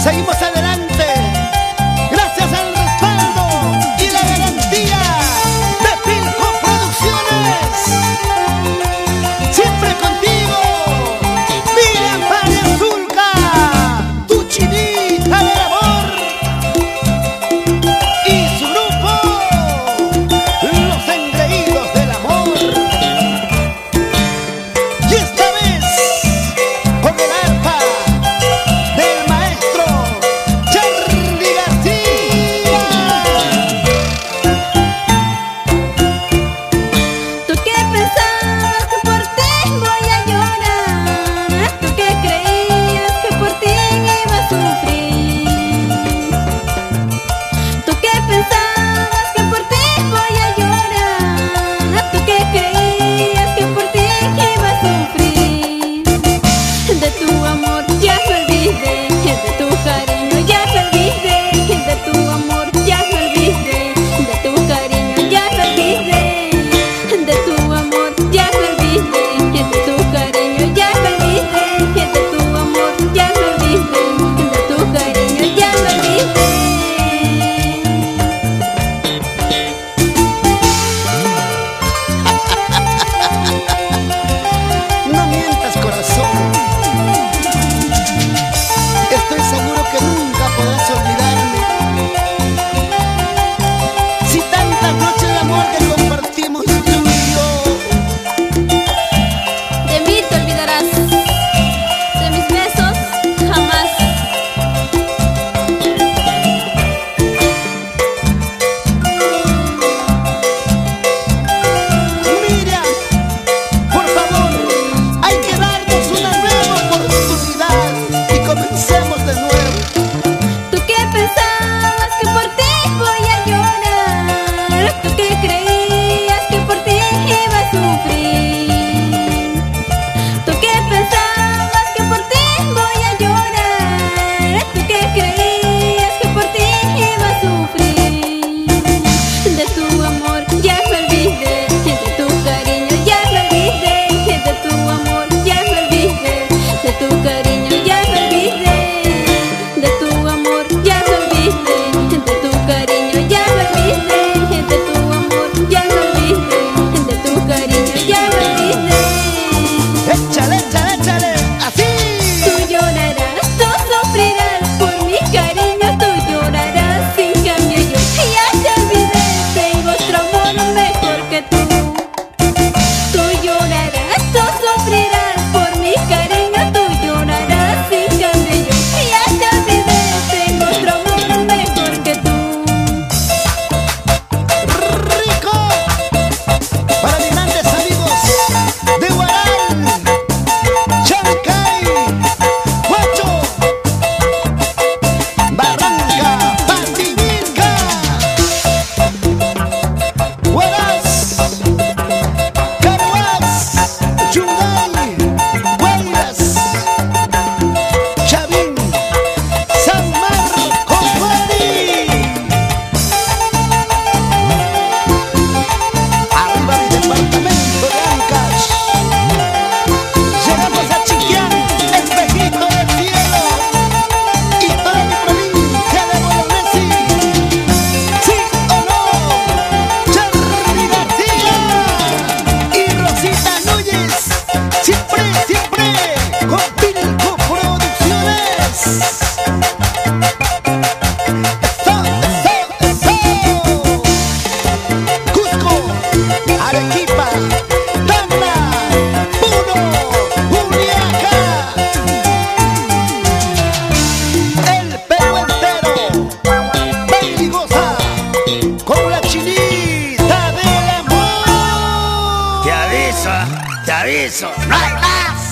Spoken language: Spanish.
Seguimos adelante, gracias al respaldo y la garantía de Pilco Producciones. Siempre contigo, Miriam Paniazulca, tu chinita del amor, y su grupo, Los Engreídos del Amor. Y esta vez, con el arpa del maestro Charly García. Tú que pensabas que por ti voy a llorar, tú que creías que por ti iba a sufrir, tú que pensabas que por ti voy a llorar, tú que creías que por ti iba a sufrir. De tu amor ya me olvidé, de tu cariño ya me olvidé, de tu amor ya me olvidé, de tu cariño ya me olvidé, de tu amor ya me olvidé, de tu cariño ya me olvidé, de tu amor ya me olvidé, de tu cariño ya me olvidé. No mientas, corazón. Estoy seguro que nunca podrás olvidarme. Si tantas noches de amor que compartimos tú y yo. De mí te olvidarás, de mis besos jamás. Mira, por favor, hay que darnos una nueva oportunidad y comencemos de nuevo. Tú que pensabas que por ti voy a llorar, tú que creías que por ti iba a sufrir, tú que pensabas que por ti voy a llorar, tú que creías que por ti iba a sufrir. De tu amor ya me olvidé, de tu cariño ya me olvidé, de tu amor ya me olvidé, de tu cariño ya me olvidé, de tu amor ya me olvidé, de tu cariño ya me olvidé, de tu amor ya me olvidé, de tu cariño ya me olvidé. Échale, échale, échale, así. Tú llorarás, tú sufrirás por mi cariño, tú llorarás sin cambio yo. Ya te olvidé, tengo otro amor mejor que tú. Tú llorarás, tú sufrirás por mi cariño, tú llorarás sin cambio yo. Ya te olvidé, tengo otro amor mejor que tú. Rico para mis grandes amigos de Huaral, Chancay, Huacho, Barranca, Pantivilca, Huaraz, Caruaz, Yungay, Guayras, Chavín, San Marcos, Guari. Arriba mi departamento de Ancash. Llegamos a Chiquián, espejito del cielo, y toda mi provincia de Bolognesi. ¿Sí o no? Charly García y Rosita Núñez, siempre, siempre con Pilco Producciones. Eso, eso. Cusco, Arequipa, Tacna, Puno, Juliaca, el Perú entero, baila y goza con la chinita del amor. Te aviso, no hay más.